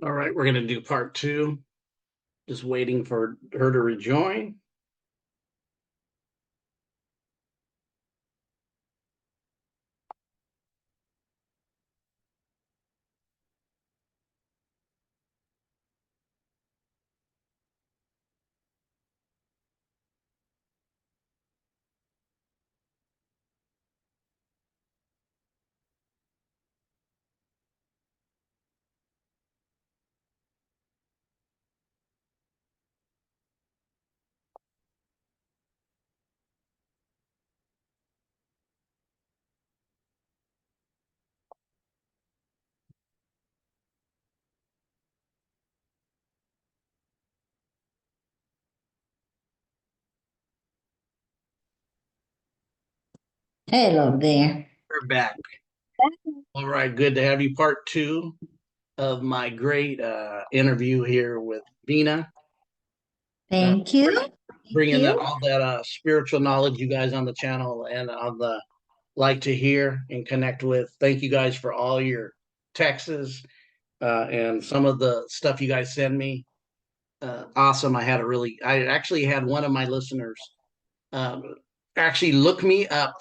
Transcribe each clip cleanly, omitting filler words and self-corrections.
All right, we're going to do part two. Just waiting for her to rejoin. Hello there. We're back. All right, good to have you. Part two of my great interview here with Vina. Thank you. Thank Bringing that you. all that spiritual knowledge you guys on the channel and on the like to hear and connect with. Thank you guys for all your texts and some of the stuff you guys send me. Awesome. I actually had one of my listeners um, actually look me up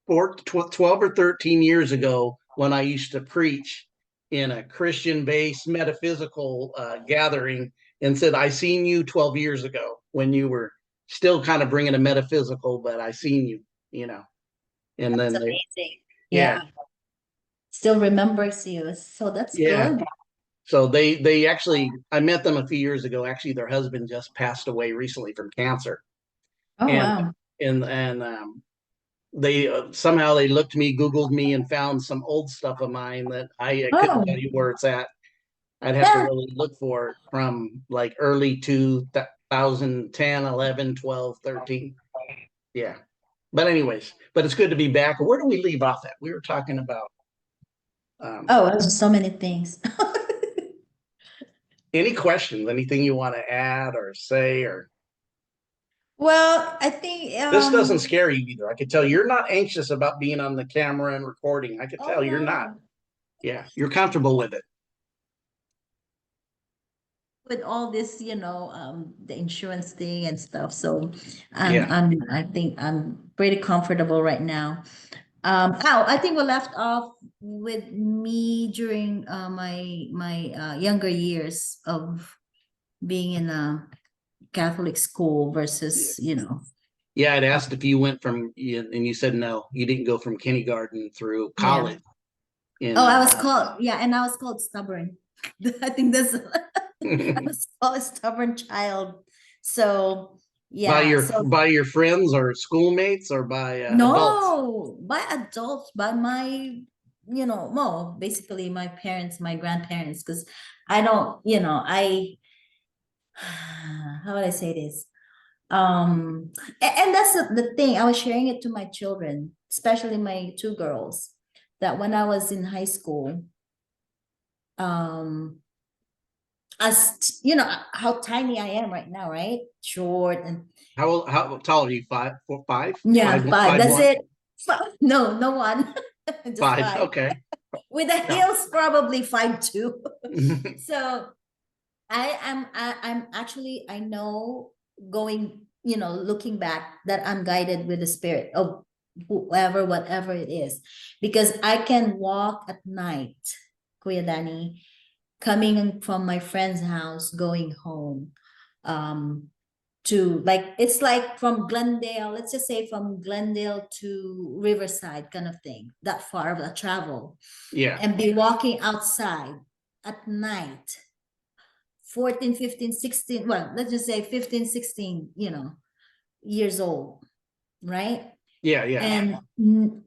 12 or 13 years ago when I used to preach in a Christian based metaphysical gathering and said, I seen you 12 years ago when you were still kind of bringing a metaphysical, but I seen you, you know. And That's then amazing. yeah, Yeah. Still remembers you. So that's yeah. good. So they actually, I met them a few years ago. Actually, their husband just passed away recently from cancer. Oh, And, wow. and they somehow they looked me, Googled me, and found some old stuff of mine that I couldn't tell Oh, you where it's at. I'd have to yeah. really look for it from like early 2010, 11, 12, 13. Yeah. But anyways, but it's good to be back. Where do we leave off at? We were talking about um, Oh, there's so many things. any questions, anything you want to add or say, or Well, I think this doesn't scare you either. I could tell you're not anxious about being on the camera and recording. I could tell oh you're not. no. Yeah, you're comfortable with it. With all this, the insurance thing and stuff. So Yeah. I think I'm pretty comfortable right now. I think we left off with me during my younger years of being in a Catholic school Yeah. versus, Yeah, I'd uh, asked if you went from, and you said no, you didn't go from kindergarten through yeah. college in Oh, I was called, yeah, and I was called stubborn. I think that's I was called a stubborn child. So yeah, so by your friends or schoolmates or by adults. no, by adults, by my, well, basically my parents, my grandparents, because I don't, how would I say this? And that's the thing. I was sharing it to my children, especially my two girls, that when I was in high school, um, as you know, how tiny I am right now, right? Short and How tall are you? 5, 4, 5, yeah, 5, five. 5, That's 1, it. No, no one, just 5. five. Okay. With the Yeah. heels, probably 5'2". So I'm actually I know going looking back that I'm guided with the spirit of whoever whatever it is because I can walk at night, Kuya Danny, coming from my friend's house going home um to like it's like from Glendale, let's just say from Glendale to Riverside kind of thing, that far of a travel, Yeah. and be walking outside at night 14, 15, 16. Well, let's just say 15, 16, years old, right? Yeah. Yeah. And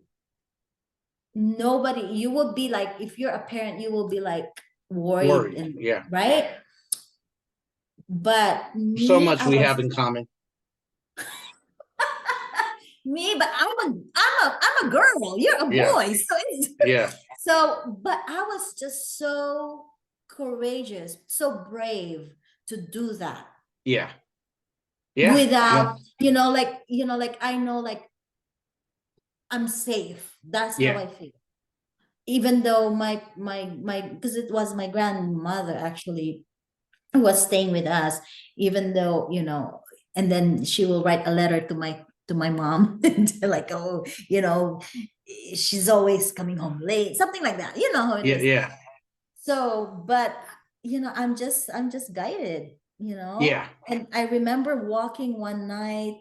nobody, you will be like, if you're a parent, you will be like worried Worried. and Yeah. right. But So me, much I we was have in common. me, but I'm a girl. You're a Yeah. boy. So Yeah. but I was just so courageous, so brave to do that Yeah. Yeah. No. without, like I know like I'm safe. That's how Yeah. I feel. even though because it was my grandmother actually who was staying with us, even though, and then she will write a letter to my mom and like, oh, she's always coming home late, something like that. You know how it Yeah, is. yeah, So, but I'm just guided, yeah. and I remember walking one night,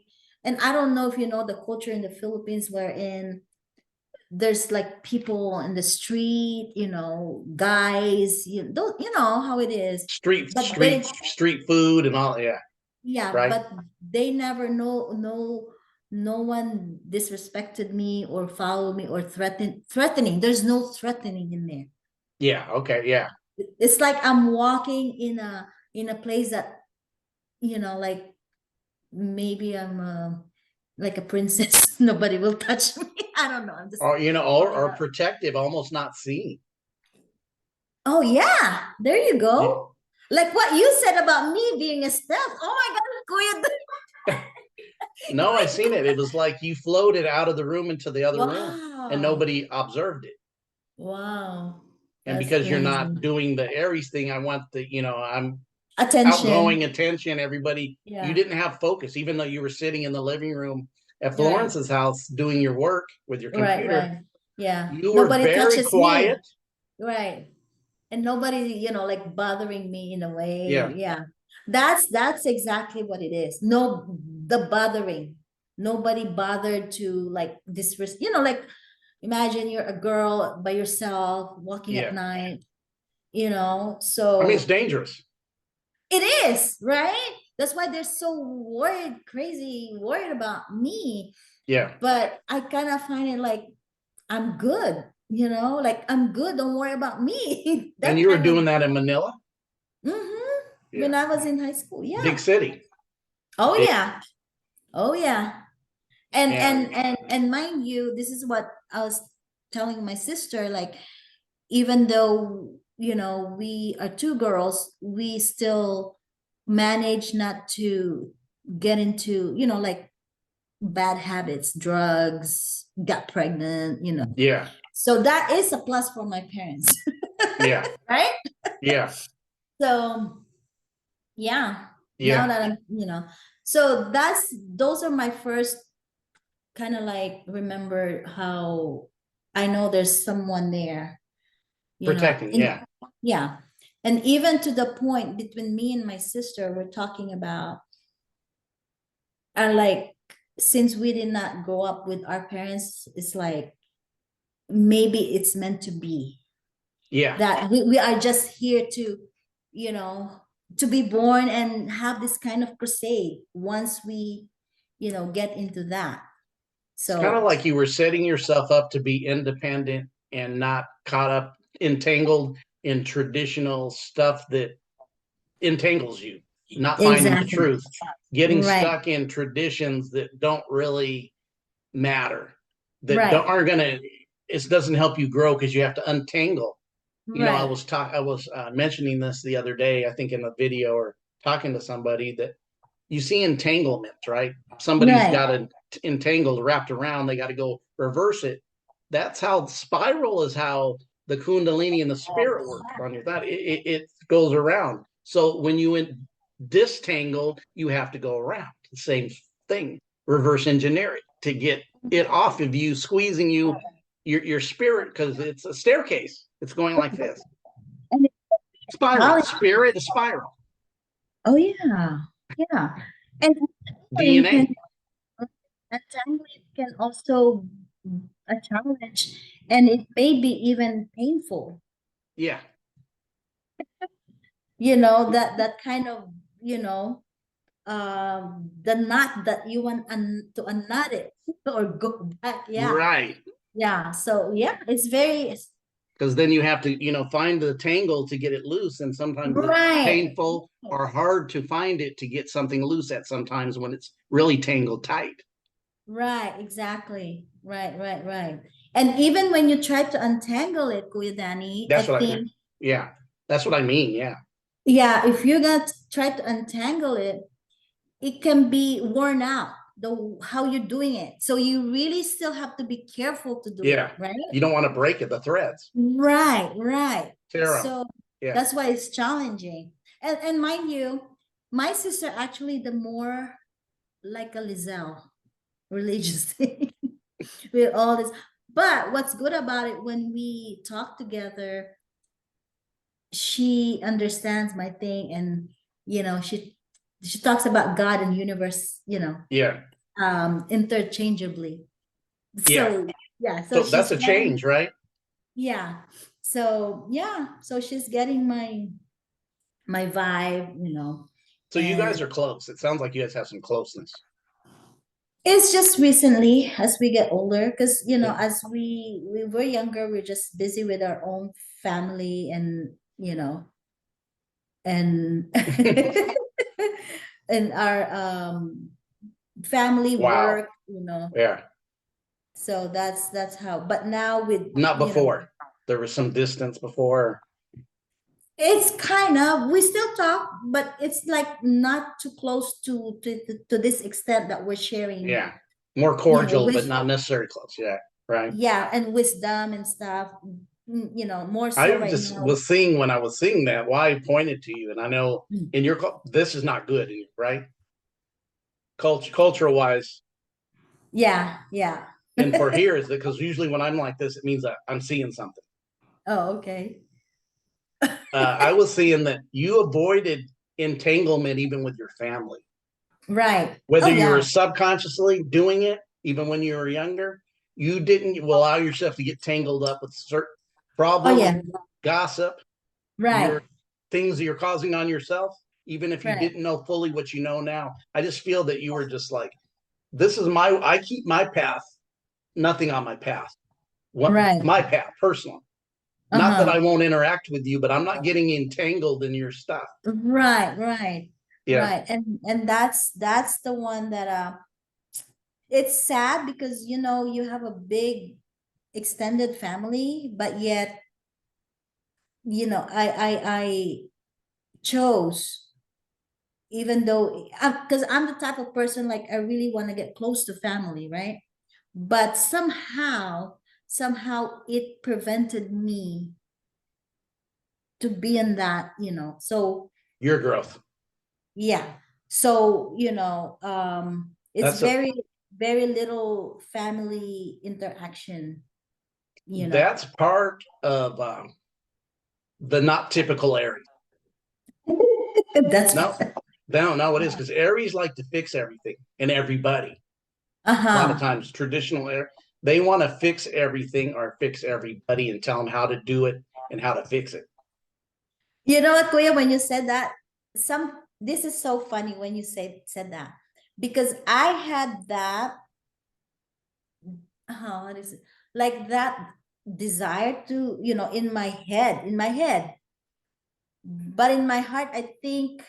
and I don't know if you know the culture in the Philippines wherein there's like people in the street, guys, don't you know how it is, Street, but street, street food and all. Yeah, yeah, right. but they never know, no one disrespected me or followed me or threatening. There's no threatening in there. Yeah. Okay. Yeah. It's like I'm walking in a place that, like maybe I'm like a princess. Nobody will touch me. I don't know. I'm just Or talking or about. protective, almost not seen. Oh yeah, there you Yeah. go. Like what you said about me being a stealth. Oh my God, Kuya. No, I seen it. It was like you floated out of the room into the other room, and Wow. nobody observed it. Wow. And That's because you're crazy. not doing the Aries thing, I want the, I'm Attention. outgoing attention. Everybody, you Yeah. didn't have focus, even though you were sitting in the living room at Right. Florence's house doing your work with your Right. computer. Right. Yeah. You were Nobody very touches quiet. me. Right. And nobody, like bothering me in a way. Yeah. Yeah. That's exactly what it is. No, the bothering. Nobody bothered to like like imagine you're a girl by yourself walking at Yeah. night, I mean, it's so dangerous. it is, right? That's why they're so worried about me. Yeah. But I kind of find it like I'm good, like I'm good. Don't worry about me. And That you were kind of. doing that in Manila? When Yeah. I was in high school, Big yeah. city. Oh Yeah. yeah, oh yeah. And Yeah. mind you, this is what I was telling my sister. Like, even though we are two girls, we still manage not to get into like bad habits, drugs, got pregnant. Yeah. So that is a plus for my parents, Yeah. right? Yeah. So yeah, now Yeah. that I'm, so those are my first kind of like remember how I know there's someone there, Protecting. in, Yeah. yeah. And even to the point between me and my sister, we're talking about, and like, since we did not grow up with our parents, it's like maybe it's meant to be Yeah. that we are just here to, you know, to be born and have this kind of crusade once we, get into that. It's kind of So like you were setting yourself up to be independent and not caught up, entangled in traditional stuff that entangles you, not finding the exactly. truth, getting Right. stuck in traditions that don't really matter, that Right. aren't gonna. It doesn't help you grow because you have to untangle. I Right. was mentioning this the other day, I think in a video or talking to somebody, that you see entanglements, right? Somebody's Right. got it entangled, wrapped around, they got to go reverse it. That's how spiral is how the Kundalini and the spirit work on your thought. It goes around. So when you distangle, you have to go around. The same thing, reverse engineering to get it off of you, squeezing your spirit, because it's a staircase. It's going like this. And Spiral, spirit, a spiral. oh yeah, yeah. And entangling DNA. can also a challenge, and it may be even painful. Yeah. That kind of, the knot that you want to unknot it or go back. Yeah. Right. Yeah. So yeah, it's very Because then you have to, find the tangle to get it loose. And sometimes it's right. painful or hard to find it to get something loose at sometimes when it's really tangled tight. Right, exactly. Right, right, right. And even when you try to untangle it, Kuya Danny, I That's what think, yeah, that's what I mean. Yeah. yeah, if you're gonna try to untangle it, it can be worn out. how you're doing it. So you really still have to be careful to do Yeah. it, right? You don't want to break it, the threads. Right. Tear 'em. So Yeah. that's why it's challenging. And mind you, my sister actually the more like a Lizelle religious thing with all this. But what's good about it, when we talk together, she understands my thing, and she talks about God and universe, Yeah. interchangeably. Yeah. So yeah, so So that's she's a getting, change, right? yeah. So yeah, so she's getting my vibe, So you and guys are close. It sounds like you guys have some closeness. it's just recently as we get older, because Yeah. as we were younger, we're just busy with our own family, and and our family Wow. work, Yeah. so that's how. But now with, Not before. There was some distance before. it's kind of, we still talk, but it's like not too close to this extent that we're sharing, Yeah. More cordial, but with, not necessarily close. Yeah. Right. yeah, and wisdom and stuff, more so I right just now. was seeing when I was seeing that why I pointed to you, and I know Mm. in your this is not good, right? Cultural wise, Yeah. and for here is that because usually when I'm like this, it means that I'm seeing something. Oh, okay. I was seeing that you avoided entanglement even with your family, Right. Oh whether you were yeah. subconsciously doing it even when you were younger. You didn't allow yourself to get tangled up with certain Oh problems, yeah. gossip, Right. your things that you're causing on yourself, even if you Right. didn't know fully what you know now. I just feel that you were just like, this is I keep my path, nothing on my path. What Right. my path, personal. Not that Uh-huh. I won't interact with you, but I'm not getting entangled in your stuff. Right. Yeah. Right. And that's the one that it's sad, because you have a big extended family, but yet, I chose, even though, because I'm the type of person, like, I really want to get close to family, right? But somehow it prevented me to be in that, so Your growth. yeah. So it's That's a very little family interaction, you know that's part of the not typical Aries. that's No, no, it is because Aries like to fix everything and everybody. A lot of uh-huh. times, traditional Aries, they want to fix everything or fix everybody and tell them how to do it and how to fix it. You know what, Kuya, when you said that, this is so funny when you said that, because I had that, what is it, like that desire to, in my head, but in my heart, I think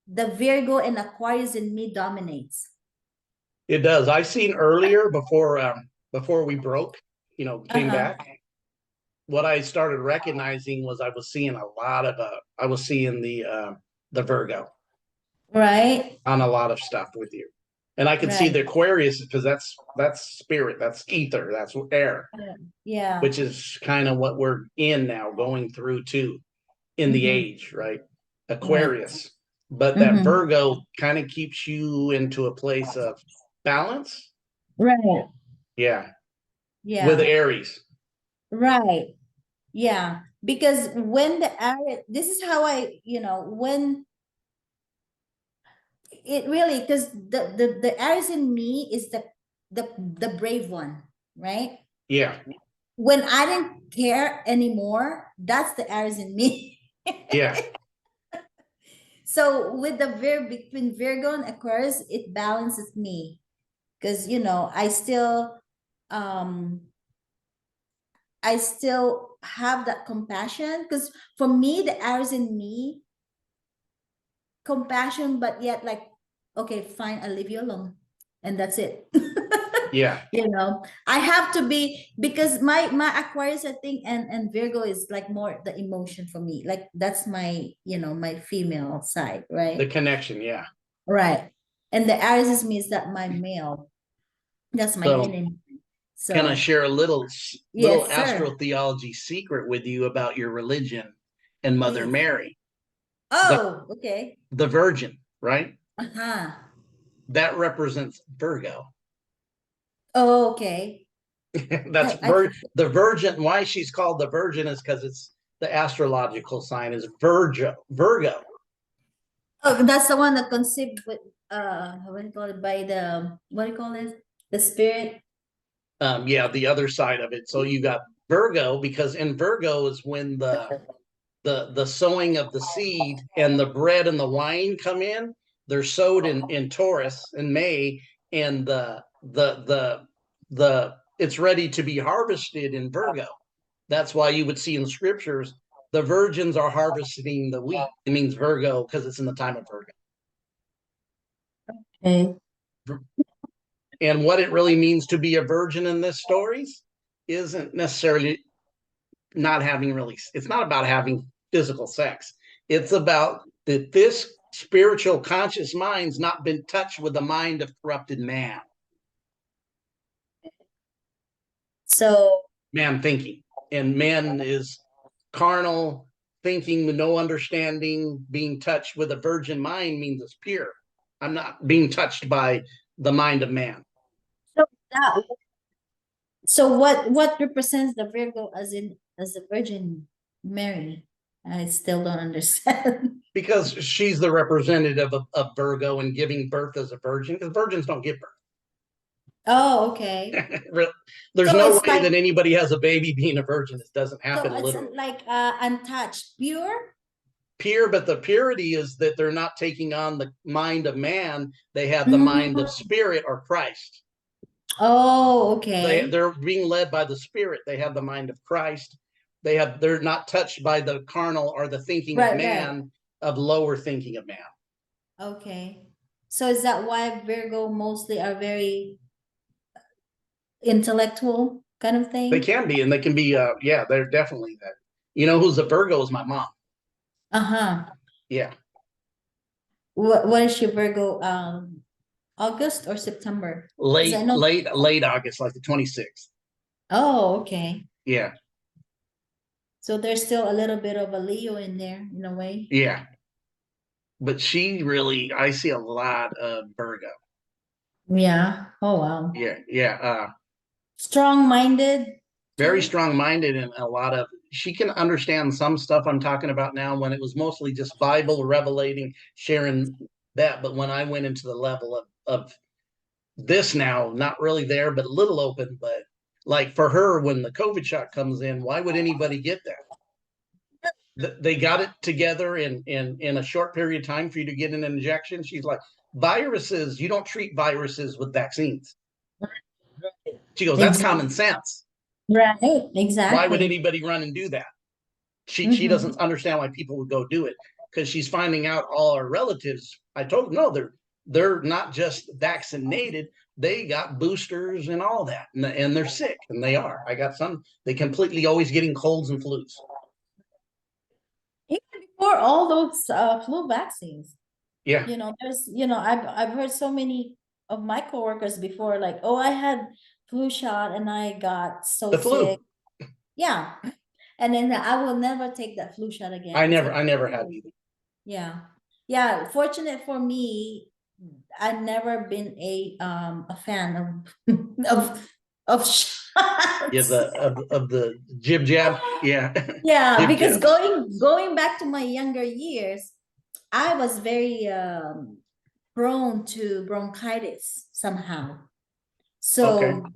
the Virgo and Aquarius in me dominates. It does. I seen earlier before we broke, came Uh-huh. back. What I started recognizing was I was seeing a lot of I was seeing the Virgo Right. on a lot of stuff with you. And I could see Right. the Aquarius because that's spirit, that's ether, that's air, Yeah. which is kind of what we're in now, going through too in the Mm-hmm. age, right? Right. Aquarius. But that Mm-hmm. Virgo kind of keeps you into a place of balance. Right. Yeah. With Yeah. Aries. Right. Yeah. Because when the Aries, this is how I, when it really, because the Aries in me is the brave one, right? Yeah. When I didn't care anymore, that's the Aries in me. Yeah. So with between Virgo and Aquarius, it balances me, because um I still have that compassion, because for me, the Aries in me, compassion, but yet, like, okay, fine, I'll leave you alone, and that's it. Yeah. I have to be, because my Aquarius, I think, and Virgo is like more the emotion for me, like that's my female side, The right? connection. Yeah. Right. And the Aries means that my male. That's my So yin and yang. can I So share a little yes, sir. astrotheology secret with you about your religion and Mother Please. Mary, the Oh, okay. the Virgin, right? Uh-huh. That represents Virgo. Oh, okay. That's I the Virgin. Why she's called the Virgin is because it's the astrological sign is Virgo. oh, that's the one that conceived with what do you call it, by the, what do you call it? The spirit. Yeah, the other side of it. So you got Virgo because in Virgo is when the sowing of the seed and the bread and the wine come in. They're sowed in Taurus in May, and the it's ready to be harvested in Virgo. That's why you would see in the scriptures the virgins are harvesting the wheat. It means Virgo because it's in the time of Virgo. Okay. And what it really means to be a virgin in this stories isn't necessarily not having really, it's not about having physical sex. It's about that this spiritual conscious mind's not been touched with the mind of corrupted man, So man thinking. And man is carnal, thinking with no understanding. Being touched with a virgin mind means it's pure. I'm not being touched by the mind of man. so that, so what represents the Virgo as in as the Virgin Mary? I still don't understand. Because she's the representative of Virgo and giving birth as a virgin, because virgins don't give birth. Oh, okay. There's So no it's way like, that anybody has a baby being a virgin. It doesn't so happen it's literally. like untouched, pure. Pure, but the purity is that they're not taking on the mind of man. They have the mind of Mm. spirit or Christ. Oh, okay. They're being led by the spirit. They have the mind of Christ. They're not touched by the carnal or the thinking of Right, right. man, of lower thinking of man. Okay. So is that why Virgo mostly are very intellectual kind of They thing? can be, and they can be. Yeah, they're definitely that. You know who's a Virgo is my mom. Uh-huh. Yeah, What is your Virgo? August or September? Because I know. late August, like the 26th. Oh, okay. Yeah, So there's still a little bit of a Leo in there in a way. yeah. But she really, I see a lot of Virgo. Yeah. Oh, wow. Yeah, yeah. Strong-minded Very too. strong-minded and a lot of. She can understand some stuff I'm talking about now when it was mostly just Bible revelating, sharing that. But when I went into the level of this now, not really there, but a little open. But like for her, when the COVID shot comes in, why would anybody get that? They got it together in a short period of time for you to get an injection. She's like, viruses, you don't treat viruses with vaccines. She goes, that's Exactly. common sense. Right. Why would Exactly. anybody run and do that? She Mm-hmm. doesn't understand why people would go do it because she's finding out all our relatives. I told her, no, they're not just vaccinated, they got boosters and all that, and they're sick, and they are. I got some, they completely always getting colds and flus. Even before all those flu vaccines, Yeah, there's, I've heard so many of my coworkers before, like, oh, I had flu shot and I got so the flu. sick. Yeah. And then I will never take that flu shot again. It's like, I never have oh, either. yeah. Yeah. Fortunate for me, I've never been a fan of of Yeah, shots. of the jib jab. Yeah, Yeah, jib because jabs. going back to my younger years, I was very prone to bronchitis somehow. Okay.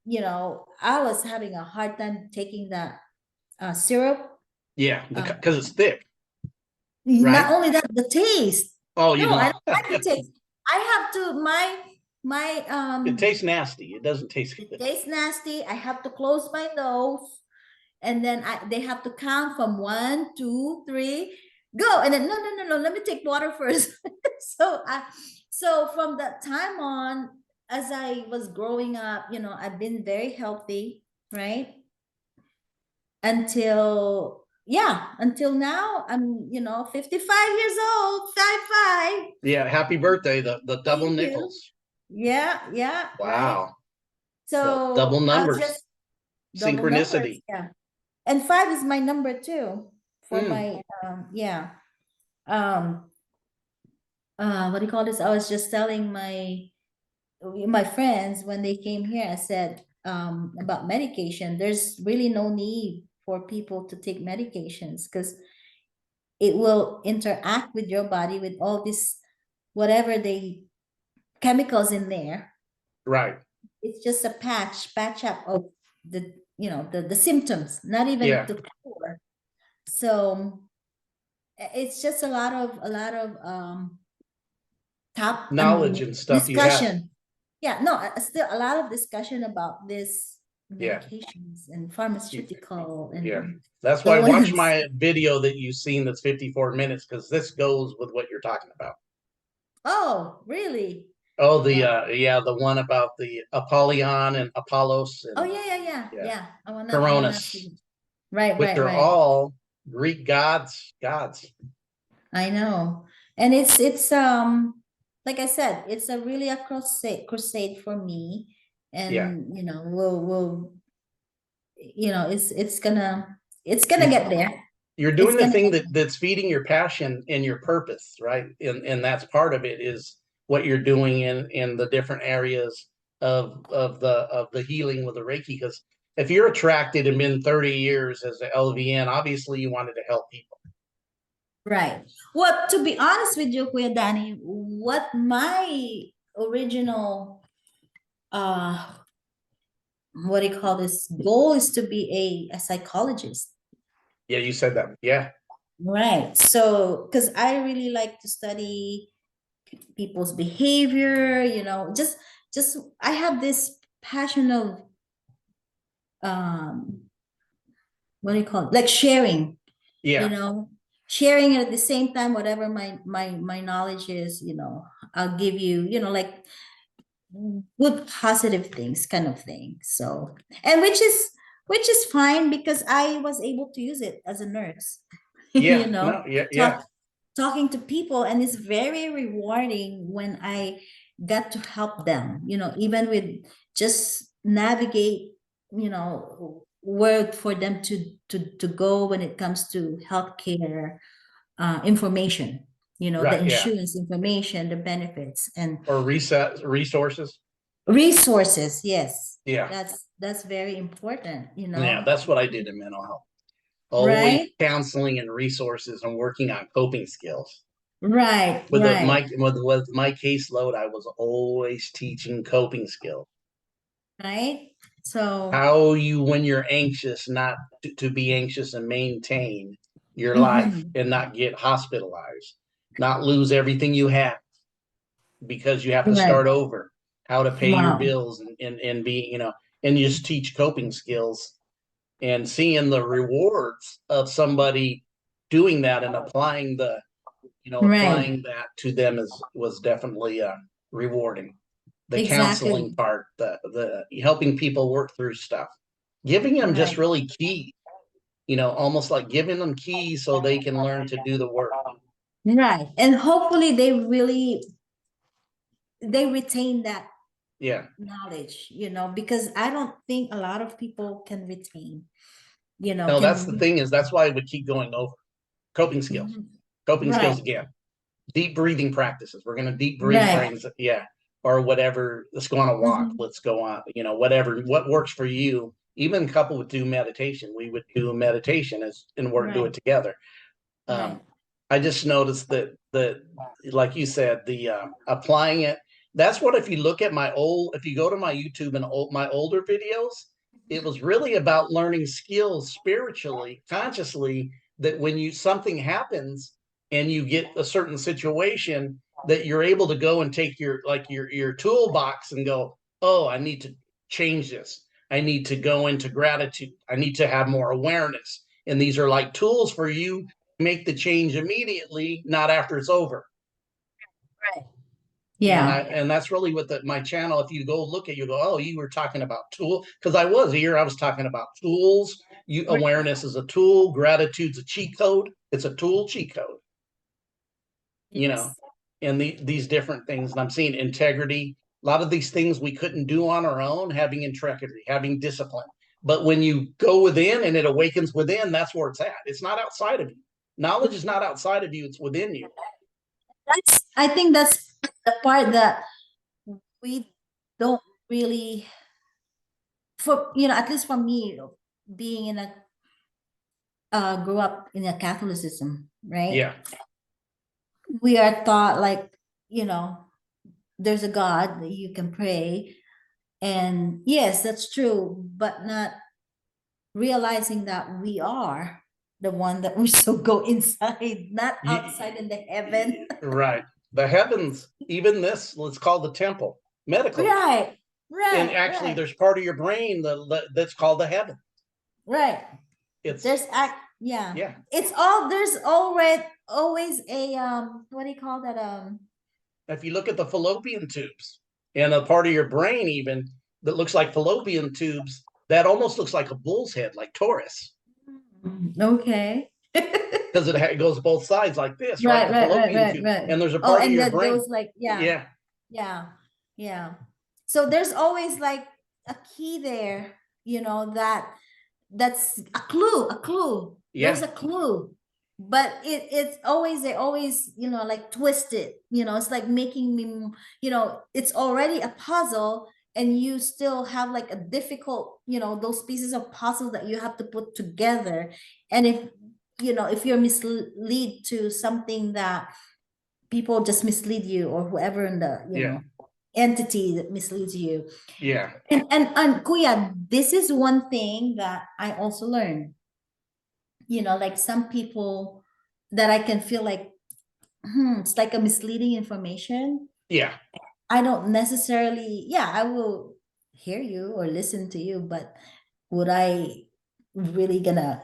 So I was having a hard time taking that syrup. Yeah, Um, because it's thick, Not right? only that, the taste. Oh, you No, I don't. don't like the taste. I have to my It tastes nasty. It doesn't taste it good. tastes nasty. I have to close my nose, and then they have to count from 1, 2, 3, go, and then no. Let me take water first. So from that time on, as I was growing up, I've been very healthy, right? Until yeah, until now, I'm, 55 years old, 5'5". Yeah, happy birthday, the double Thank you. nickels. Yeah, yeah, right. Wow. The double So I'll numbers. just double numbers, Synchronicity. yeah. And 5 is my number too for Mm, my yeah. Um what do you call this? I was just telling my friends when they came here, I said about medication, there's really no need for people to take medications because it will interact with your body with all this whatever they chemicals in there. right. It's just a patch up of the symptoms, not even Yeah. the cure. So it's just a lot of top I Knowledge mean and stuff you have. discussion. Yeah, no, still a lot of discussion about this Yeah. medications and You- pharmaceutical Yeah. and That's why watch fluids. my video that you've seen that's 54 minutes because this goes with what you're talking about. Oh, really? Oh, Wow. the one about the Apollyon and Apollos Oh and yeah, yeah, yeah, yeah, yeah. I wanna Coronis, see. Right, which right, are right. all Greek gods, gods. I know. And it's like I said, it's a really a crusade for me. Yeah. And we'll it's gonna You get there. you're It's doing the gonna thing get that's feeding your passion and your purpose, right? And that's part of it is what you're doing in the different areas of the healing with the Reiki. Because if you're attracted and been 30 years as an LVN, obviously you wanted to help people. right. Well, to be honest with you, Kuya Danny, what my original what do you call this goal is to be a psychologist. Yeah, you said that. Yeah, Right. So, because I really like to study people's behavior, just I have this passion of um what do you call it? Like sharing, you yeah, know, sharing at the same time, whatever my knowledge is, I'll give you, like good positive things kind of thing. So, and which is fine because I was able to use it as a nurse, yeah. No, yeah, yeah, talk talking to people, and it's very rewarding when I got to help them, even with just navigate, where for them to go when it comes to healthcare information, the right, yeah. insurance information, the benefits and Or reset resources. resources. Yes, Yeah, that's very important, yeah. That's what I did in mental health. Always right, counseling and resources and working on coping skills. right, With right, my caseload, I was always teaching coping skills. right. So How you, when you're anxious, not to be anxious and maintain your life mhm, and not get hospitalized, not lose everything you have because you have to right. start over. How to pay your Wow. bills and be, and you just teach coping skills and seeing the rewards of somebody doing that and Right. applying that to them was definitely rewarding. The Exactly. counseling part, the helping people work through stuff, giving them just Right. really key, almost like giving them keys so they can learn to do the work. Right. And hopefully they retain that Yeah. knowledge, because I don't think a lot of people can retain, No, that's the can thing is that's why I would keep going over coping skills. Mhm. Coping skills Right. again. Deep breathing practices. We're gonna deep breathe Right. brains, yeah, or whatever. Let's go on a walk. Mhm. Let's go on, whatever what works for you. Even couple would do meditation. We would do a meditation as and work do Right. it together. Right. I just noticed that like you said, the applying it. That's what if you look at if you go to my YouTube and my older videos, it was really about learning skills spiritually, consciously. That when something happens and you get a certain situation, that you're able to go and take your toolbox and go, oh, I need to change this. I need to go into gratitude. I need to have more awareness. And these are like tools for you make the change immediately, not after it's over. Right. And Yeah. that's really what my channel. If you go look at, you go, oh, you were talking about tool because I was here. I was talking about tools Awareness is a tool. Gratitude's a cheat code. It's a tool, cheat code. You know, Yes. and these different things. And I'm seeing integrity. A lot of these things we couldn't do on our own, having integrity, having discipline. But when you go within and it awakens within, that's where it's at. It's not outside of you. Knowledge is not outside of you, it's within you. I think that's the part that we don't really, for at least for me, being in a grew up in a Catholicism, right? Yeah. We are taught like, there's a God that you can pray. And yes, that's true, but not realizing that we are the one that we still go inside, not outside in the heaven. Right. The heavens, even this, let's call the temple medically. Right. And actually, Right. there's part of your brain that's called the heaven. Right. It's yeah. It's all there's always a what do you call that? If you look at the fallopian tubes and a part of your brain even that looks like fallopian tubes, that almost looks like a bull's head, like Taurus. Okay. Because it goes both sides like this, right? The fallopian tube. And there's a part of your brain. Those like, yeah. So there's always like a key there, that's a clue. Yeah. There's a clue. But it's always, they always, like twist it, it's like making me, it's already a puzzle and you still have like a difficult, those pieces of puzzle that you have to put together. And if you're misled to something that people just mislead you, or whoever in the know entity that misleads you. Yeah. And Kuya, this is one thing that I also learned. Like some people that I can feel like it's like a misleading information. Yeah. I don't necessarily, I will hear you or listen to you, but would I really gonna,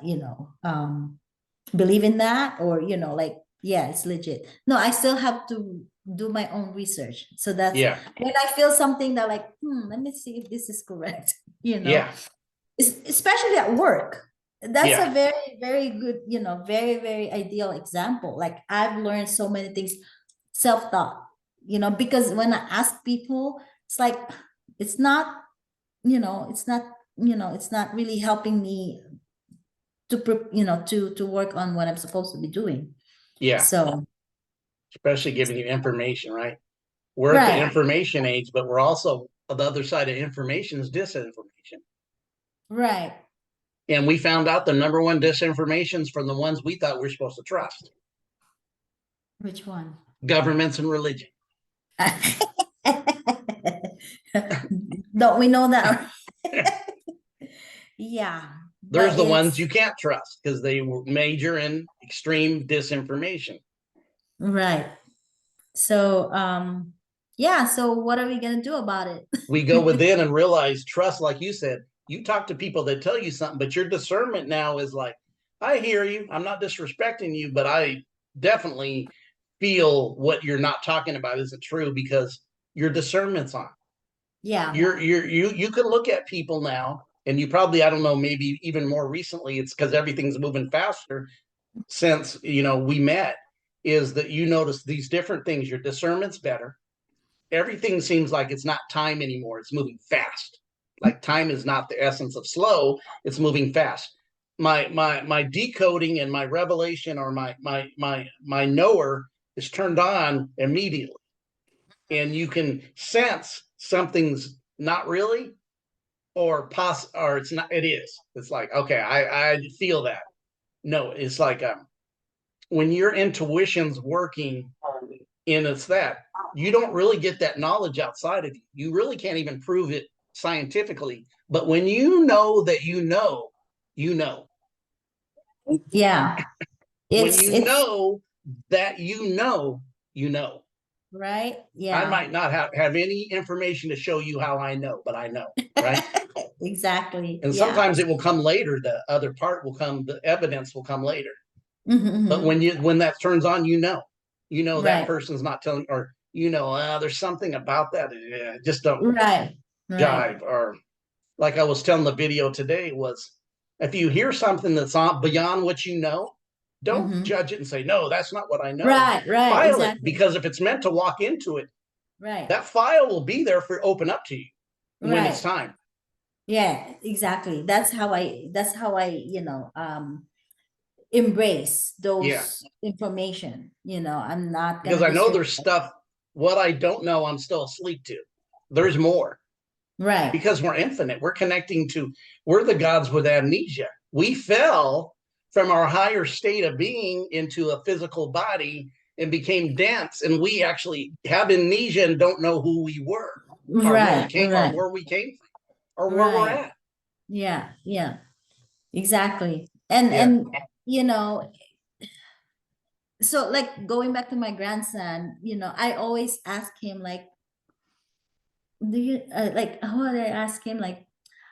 believe in that? Or, like, yeah, it's legit. No, I still have to do my own research. So that's when I feel something that like, let me see if this is correct, especially at work. That's a very, very good, very, very ideal example. Like I've learned so many things, self-taught, because when I ask people, it's like, it's not really helping me to work on what I'm supposed to be doing. Yeah. So especially giving you information, right? We're at the information age, but we're also the other side of information is disinformation. Right. And we found out the number one disinformation is from the ones we thought we were supposed to trust. Which one? Governments and religion. Don't we know that? Yeah. There's the ones you can't trust because they major in extreme disinformation. Right. So, so what are we going to do about it? We go within and realize trust, like you said. You talk to people that tell you something, but your discernment now is like, I hear you. I'm not disrespecting you, but I definitely feel what you're not talking about isn't true because your discernment's on. Yeah. You can look at people now, and you probably, I don't know, maybe even more recently, it's because everything's moving faster since, we met, is that you notice these different things. Your discernment's better. Everything seems like it's not time anymore. It's moving fast. Like time is not the essence of slow. It's moving fast. My decoding and my revelation or my knower is turned on immediately. And you can sense something's not really or it's not, it is. It's like, okay, I feel that. No, it's like when your intuition's working and it's that, you don't really get that knowledge outside of you. You really can't even prove it scientifically. But when you know that you know. Yeah. When you know that you know. Right. Yeah. I might not have any information to show you how I know, but I know. Right. Exactly. And sometimes it will come later. The other part will come, the evidence will come later. But when that turns on, that person's not telling, or there's something about that. Just don't jive. Or like I was telling the video today was If you hear something that's on beyond what you know, don't Mhm. judge it and say, no, that's not what I know. Right, right, File it, exactly. because if it's meant to walk into it, Right, that file will be there for open up to you when it's right. time. Yeah, exactly. That's how I, embrace Yeah. those information. I'm not Because gonna I know disregard. there's stuff, what I don't know, I'm still asleep to. There's more, Right, because we're infinite. We're connecting to, we're the gods with amnesia. We fell from our higher state of being into a physical body and became dense, and we actually have amnesia and don't know who we were, or what we right, came, or right, where we came from, or where we're right. at. Yeah, yeah, exactly. And Yeah. and you know, so like going back to my grandson, I always ask him like, do you like how would I ask him like,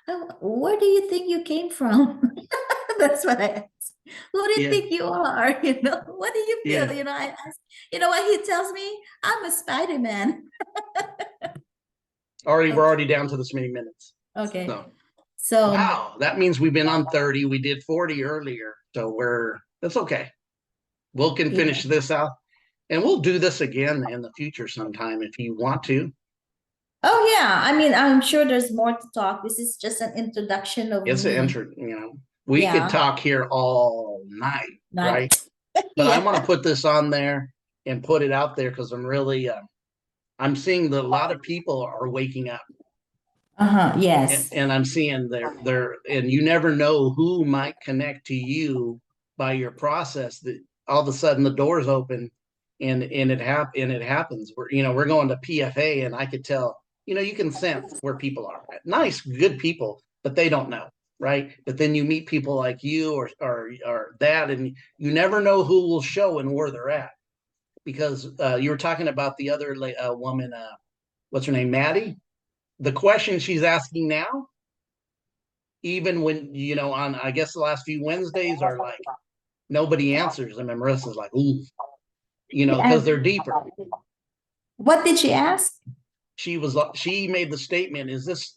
oh, where do you think you came from? That's what I ask. Who do you Yeah. think you are? What do you feel? Yeah. I ask, what he tells me? I'm a Spider-Man. Already, we're Okay. already down to this many minutes. Okay. So, So wow, that means we've been on 30. We did 40 earlier. So that's okay. We'll can yeah. finish this out, and we'll do this again in the future sometime if you want to. Oh yeah. I mean, I'm sure there's more to talk. This is just an introduction of It's an me. intro, we could Yeah. talk here all night, right? Nice. But I want to Yeah. put this on there and put it out there because I'm really, I'm seeing that a lot of people are waking up, Uh-huh. and, Yes. and I'm seeing and you never know who might connect to you by your process, that all of a sudden the doors open, and it happens. We're going to PFA, and I could tell, you can sense where people are nice, good people, but they don't know, right? But then you meet people like you, or that, and you never know who will show and where they're at, because you were talking about the other woman, what's her name, Maddie. The question she's asking now, even when, on, I guess, the last few Wednesdays, are like nobody answers them, and Marissa's like, ooh, because And they're deeper. what did she ask? She made the statement, is this